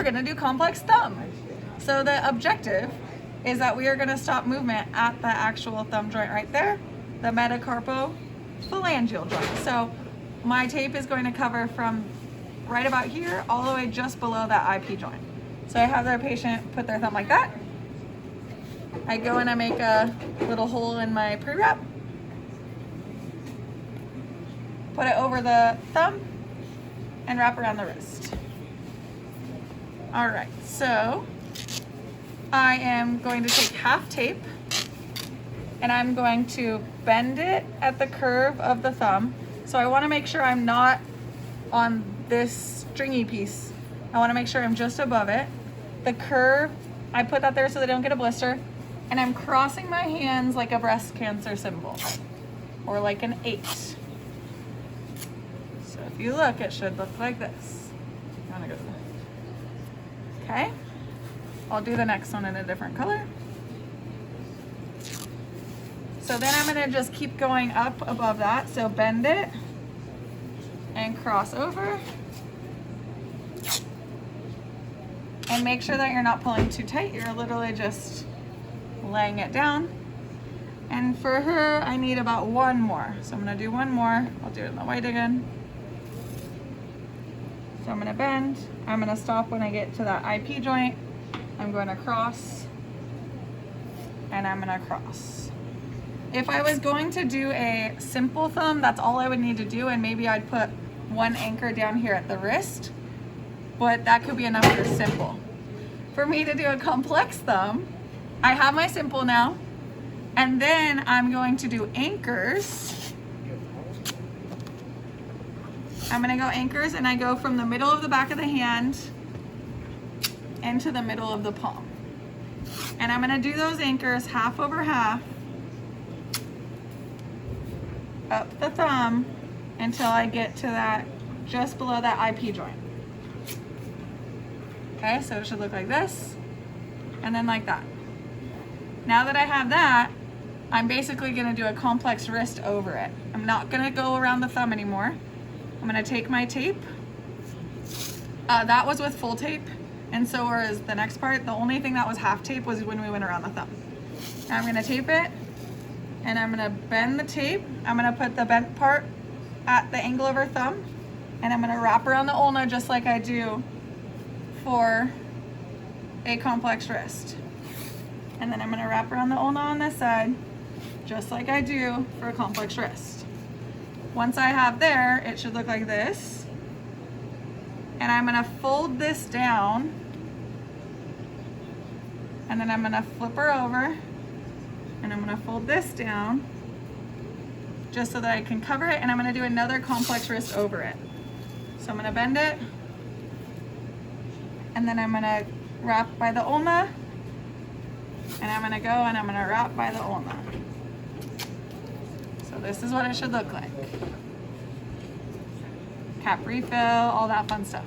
we're gonna do complex thumb. So the objective is that we are gonna stop movement at the actual thumb joint right there, the metacarpophalangeal joint. So my tape is going to cover from right about here all the way just below that IP joint. So I have their patient put their thumb like that. I go and I make a little hole in my pre-wrap, put it over the thumb, and wrap around the wrist. All right, so I am going to take half tape and I'm going to bend it at the curve of the thumb. So I want to make sure I'm not on this stringy piece. I want to make sure I'm just above it. The curve, I put that there so they don't get a blister. And I'm crossing my hands like a breast cancer symbol, or like an 8. So if you look, it should look like this. You wanna go to the... Okay, I'll do the next one in a different color. So then I'm gonna just keep going up above that. So bend it and cross over. And make sure that you're not pulling too tight. You're literally just laying it down. And for her, I need about one more. So I'm gonna do one more. I'll do it in the white again. So I'm gonna bend. I'm gonna stop when I get to that IP joint. I'm going to cross, and I'm gonna cross. If I was going to do a simple thumb, that's all I would need to do, and maybe I'd put one anchor down here at the wrist, but that could be enough for simple. For me to do a complex thumb, I have my simple now, and then I'm going to do anchors. I'm gonna go anchors, and I go from the middle of the back of the hand into the middle of the palm. And I'm gonna do those anchors half over half up the thumb until I get to that, just below that IP joint. Okay, so it should look like this, and then like that. Now that I have that, I'm basically gonna do a complex wrist over it. I'm not gonna go around the thumb anymore. I'm gonna take my tape. That was with full tape, and so was the next part. The only thing that was half tape was when we went around the thumb. Now I'm gonna tape it, and I'm gonna bend the tape. I'm gonna put the bent part at the angle of her thumb, and I'm gonna wrap around the ulna just like I do for a complex wrist. And then I'm gonna wrap around the ulna on this side, just like I do for a complex wrist. Once I have there, it should look like this. And I'm gonna fold this down, and then I'm gonna flip her over, and I'm gonna fold this down, just so that I can cover it, and I'm gonna do another complex wrist over it. So I'm gonna bend it, and then I'm gonna wrap by the ulna, and I'm gonna go and I'm gonna wrap by the ulna. So this is what it should look like. Cap refill, all that fun stuff.